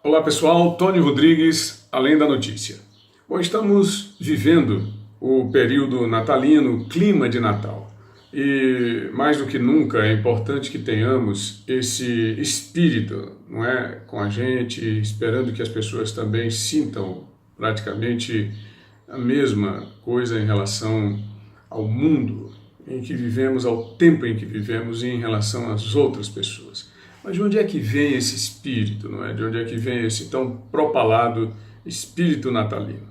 Olá pessoal, Tony Rodrigues, Além da Notícia. Bom, estamos vivendo o período natalino, o clima de Natal. E mais do que nunca é importante que tenhamos esse espírito, não é, com a gente, esperando que as pessoas também sintam praticamente a mesma coisa em relação ao mundo em que vivemos, ao tempo em que vivemos e em relação às outras pessoas. Mas de onde é que vem esse espírito, não é? De onde é que vem esse tão propalado espírito natalino?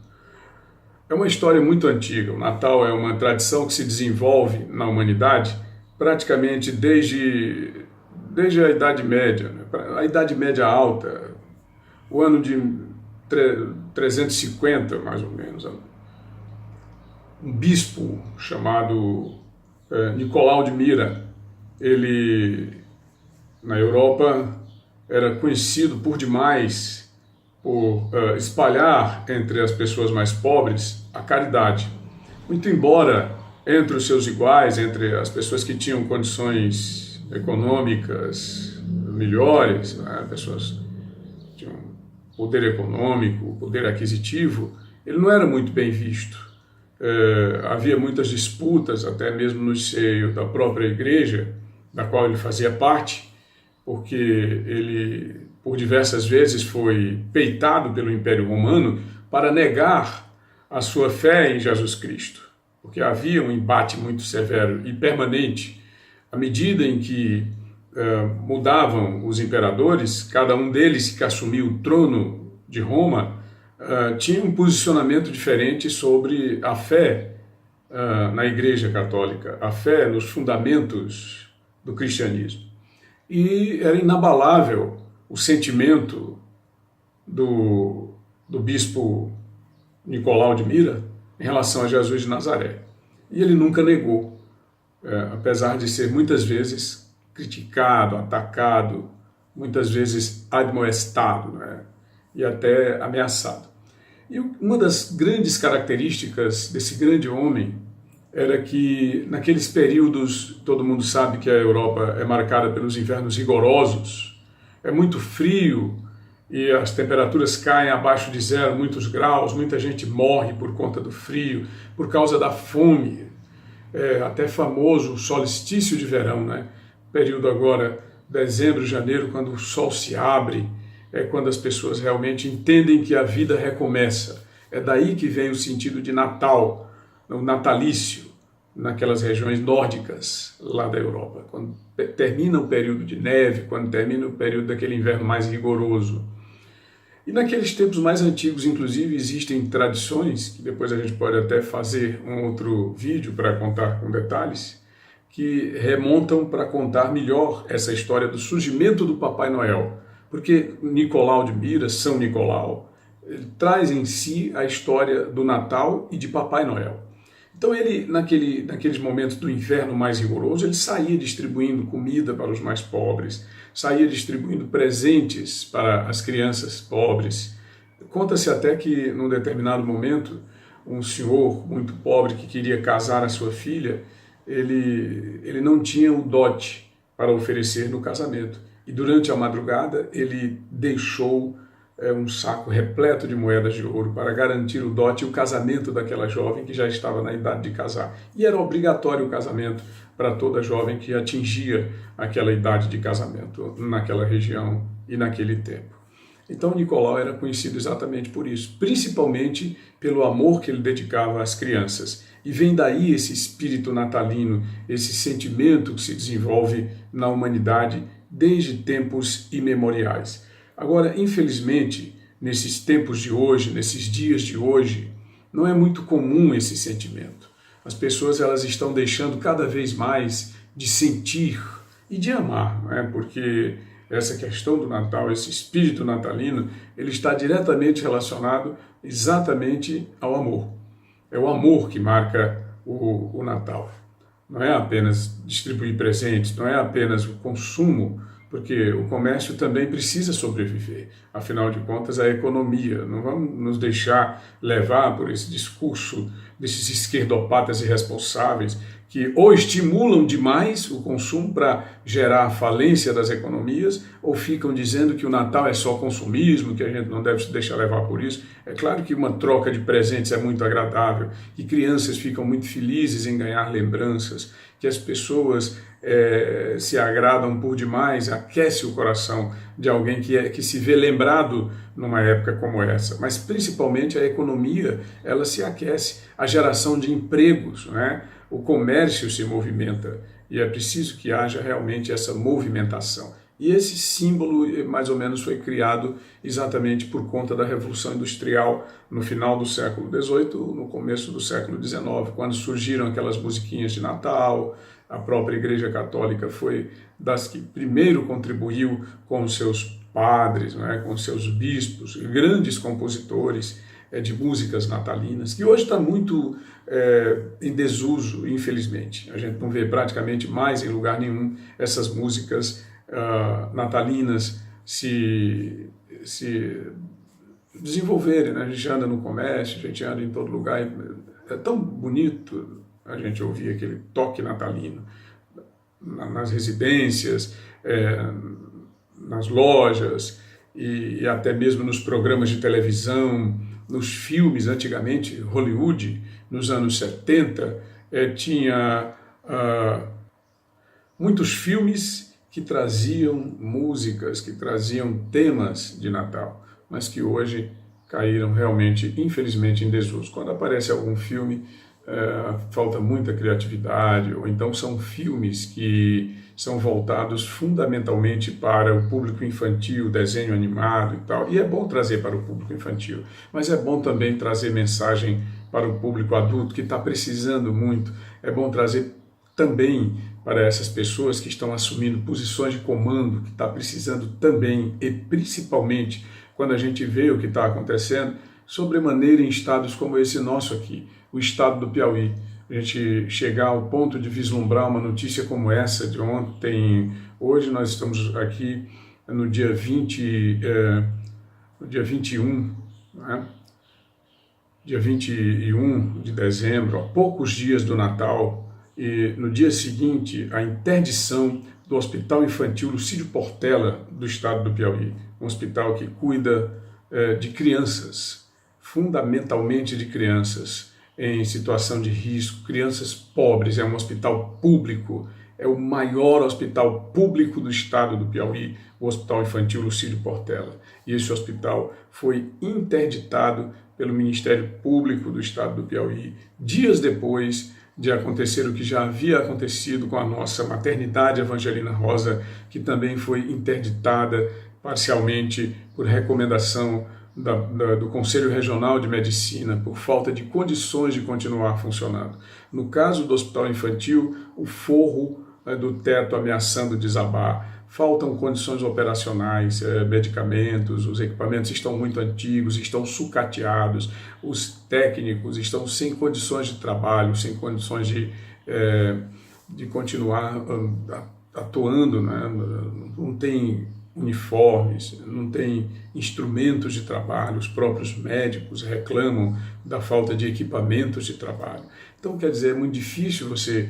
É uma história muito antiga. O Natal é uma tradição que se desenvolve na humanidade praticamente desde a Idade Média, né? A Idade Média Alta, o ano de 350, mais ou menos. Um bispo chamado Nicolau de Myra, ele na Europa era conhecido por demais por espalhar entre as pessoas mais pobres a caridade. Muito embora entre os seus iguais, entre as pessoas que tinham condições econômicas melhores, né, pessoas que tinham poder econômico, poder aquisitivo, ele não era muito bem visto. Havia muitas disputas, até mesmo no seio da própria igreja, da qual ele fazia parte, porque ele, por diversas vezes, foi peitado pelo Império Romano para negar a sua fé em Jesus Cristo, porque havia um embate muito severo e permanente. À medida em que mudavam os imperadores, cada um deles que assumiu o trono de Roma tinha um posicionamento diferente sobre a fé na Igreja Católica, a fé nos fundamentos do cristianismo. E era inabalável o sentimento do bispo Nicolau de Myra em relação a Jesus de Nazaré. E ele nunca negou, apesar de ser muitas vezes criticado, atacado, muitas vezes admoestado, né? E até ameaçado. E uma das grandes características desse grande homem era que naqueles períodos, todo mundo sabe que a Europa é marcada pelos invernos rigorosos, é muito frio e as temperaturas caem abaixo de zero, muitos graus, muita gente morre por conta do frio, por causa da fome. É até famoso o solstício de verão, né? Período agora, dezembro, janeiro, quando o sol se abre, é quando as pessoas realmente entendem que a vida recomeça. É daí que vem o sentido de Natal, o natalício, naquelas regiões nórdicas lá da Europa, quando termina o período de neve, quando termina o período daquele inverno mais rigoroso. E naqueles tempos mais antigos, inclusive, existem tradições, que depois a gente pode até fazer um outro vídeo para contar com detalhes, que remontam para contar melhor essa história do surgimento do Papai Noel. Porque Nicolau de Myra, São Nicolau, ele traz em si a história do Natal e de Papai Noel. Então ele, naqueles momentos do inverno mais rigoroso, ele saía distribuindo comida para os mais pobres, saía distribuindo presentes para as crianças pobres. Conta-se até que, num determinado momento, um senhor muito pobre que queria casar a sua filha, ele não tinha o dote para oferecer no casamento. E durante a madrugada ele deixou um saco repleto de moedas de ouro para garantir o dote e o casamento daquela jovem que já estava na idade de casar. E era obrigatório o casamento para toda jovem que atingia aquela idade de casamento naquela região e naquele tempo. Então Nicolau era conhecido exatamente por isso, principalmente pelo amor que ele dedicava às crianças. E vem daí esse espírito natalino, esse sentimento que se desenvolve na humanidade desde tempos imemoriais. Agora, infelizmente, nesses tempos de hoje, nesses dias de hoje, não é muito comum esse sentimento. As pessoas elas estão deixando cada vez mais de sentir e de amar, não é? Porque essa questão do Natal, esse espírito natalino, ele está diretamente relacionado exatamente ao amor. É o amor que marca o Natal. Não é apenas distribuir presentes, não é apenas o consumo, porque o comércio também precisa sobreviver. Afinal de contas, a economia. Não vamos nos deixar levar por esse discurso desses esquerdopatas irresponsáveis que ou estimulam demais o consumo para gerar a falência das economias, ou ficam dizendo que o Natal é só consumismo, que a gente não deve se deixar levar por isso. É claro que uma troca de presentes é muito agradável, que crianças ficam muito felizes em ganhar lembranças, que as pessoas se agradam por demais, aquece o coração de alguém que se vê lembrado numa época como essa. Mas principalmente a economia, ela se aquece, a geração de empregos, né? O comércio se movimenta e é preciso que haja realmente essa movimentação. E esse símbolo, mais ou menos, foi criado exatamente por conta da Revolução Industrial no final do século XVIII, no começo do século XIX, quando surgiram aquelas musiquinhas de Natal. A própria Igreja Católica foi das que primeiro contribuiu com os seus padres, né, com os seus bispos, grandes compositores de músicas natalinas, que hoje está muito em desuso, infelizmente. A gente não vê praticamente mais em lugar nenhum essas músicas natalinas se desenvolverem, né? A gente anda no comércio, a gente anda em todo lugar, é tão bonito a gente ouvir aquele toque natalino nas residências, nas lojas e até mesmo nos programas de televisão, nos filmes. Antigamente, Hollywood, nos anos 70, tinha muitos filmes que traziam músicas, que traziam temas de Natal, mas que hoje caíram realmente, infelizmente, em desuso. Quando aparece algum filme, falta muita criatividade, ou então são filmes que são voltados fundamentalmente para o público infantil, desenho animado e tal, e é bom trazer para o público infantil, mas é bom também trazer mensagem para o público adulto que está precisando muito, é bom trazer também para essas pessoas que estão assumindo posições de comando, que está precisando também, e principalmente quando a gente vê o que está acontecendo, sobremaneira em estados como esse nosso aqui, o estado do Piauí. A gente chegar ao ponto de vislumbrar uma notícia como essa de ontem. Hoje nós estamos aqui no dia 21, né? Dia 21 de dezembro, a poucos dias do Natal, e no dia seguinte a interdição do Hospital Infantil Lucídio Portela do estado do Piauí, um hospital que cuida de crianças, fundamentalmente de crianças em situação de risco, crianças pobres. É um hospital público, é o maior hospital público do estado do Piauí, o Hospital Infantil Lucídio Portela. E esse hospital foi interditado pelo Ministério Público do estado do Piauí, dias depois de acontecer o que já havia acontecido com a nossa maternidade Evangelina Rosa, que também foi interditada parcialmente por recomendação do Conselho Regional de Medicina, por falta de condições de continuar funcionando. No caso do Hospital Infantil, o forro do teto ameaçando desabar, faltam condições operacionais, medicamentos, os equipamentos estão muito antigos, estão sucateados, os técnicos estão sem condições de trabalho, sem condições de continuar atuando, né? Não tem uniformes, não tem instrumentos de trabalho, os próprios médicos reclamam da falta de equipamentos de trabalho. Então, quer dizer, é muito difícil você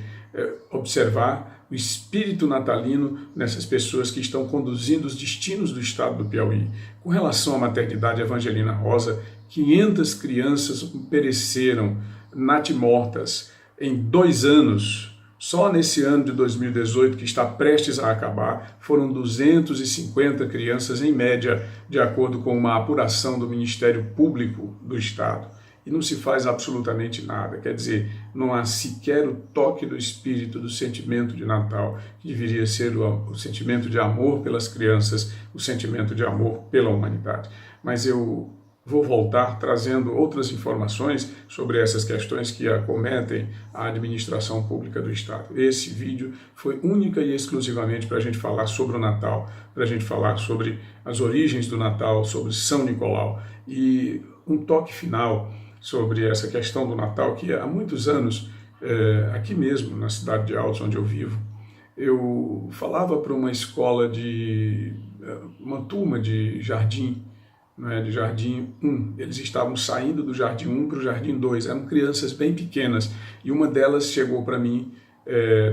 observar o espírito natalino nessas pessoas que estão conduzindo os destinos do estado do Piauí. Com relação à maternidade Evangelina Rosa, 500 crianças pereceram natimortas em 2 anos. Só nesse ano de 2018, que está prestes a acabar, foram 250 crianças em média, de acordo com uma apuração do Ministério Público do Estado. E não se faz absolutamente nada, quer dizer, não há sequer o toque do espírito, do sentimento de Natal, que deveria ser o sentimento de amor pelas crianças, o sentimento de amor pela humanidade. Mas eu vou voltar trazendo outras informações sobre essas questões que acometem a administração pública do Estado. Esse vídeo foi única e exclusivamente para a gente falar sobre o Natal, para a gente falar sobre as origens do Natal, sobre São Nicolau, e um toque final sobre essa questão do Natal, que há muitos anos, aqui mesmo, na cidade de Altos, onde eu vivo, eu falava para uma escola uma turma de jardim, de Jardim 1. Eles estavam saindo do Jardim 1 para o Jardim 2. Eram crianças bem pequenas. E uma delas chegou para mim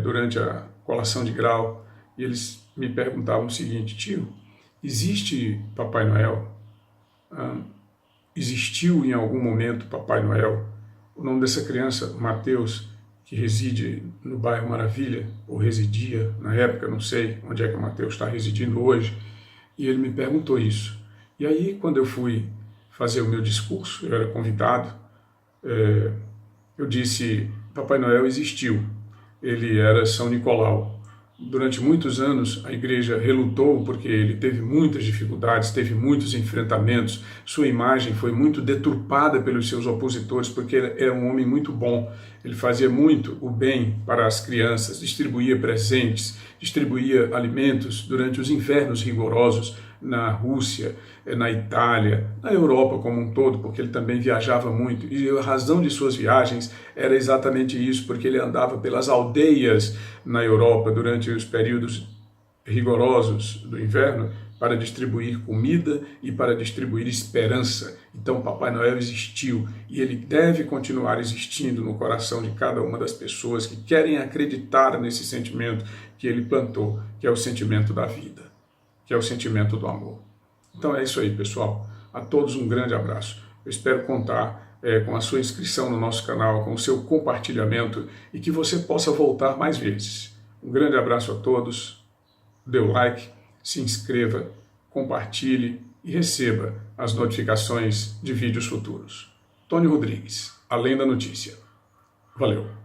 durante a colação de grau e eles me perguntavam o seguinte: tio, existe Papai Noel? Existiu em algum momento Papai Noel? O nome dessa criança, Mateus, que reside no bairro Maravilha, ou residia na época, não sei onde é que o Mateus está residindo hoje, e ele me perguntou isso. E aí, quando eu fui fazer o meu discurso, eu era convidado, eu disse: Papai Noel existiu, ele era São Nicolau. Durante muitos anos a igreja relutou porque ele teve muitas dificuldades, teve muitos enfrentamentos, sua imagem foi muito deturpada pelos seus opositores porque ele era um homem muito bom, ele fazia muito o bem para as crianças, distribuía presentes, distribuía alimentos durante os invernos rigorosos na Rússia, na Itália, na Europa como um todo, porque ele também viajava muito. E a razão de suas viagens era exatamente isso, porque ele andava pelas aldeias na Europa durante os períodos rigorosos do inverno para distribuir comida e para distribuir esperança. Então Papai Noel existiu e ele deve continuar existindo no coração de cada uma das pessoas que querem acreditar nesse sentimento que ele plantou, que é o sentimento da vida, que é o sentimento do amor. Então é isso aí, pessoal. A todos um grande abraço. Eu espero contar com a sua inscrição no nosso canal, com o seu compartilhamento e que você possa voltar mais vezes. Um grande abraço a todos. Dê o like, se inscreva, compartilhe e receba as notificações de vídeos futuros. Tony Rodrigues, Além da Notícia. Valeu!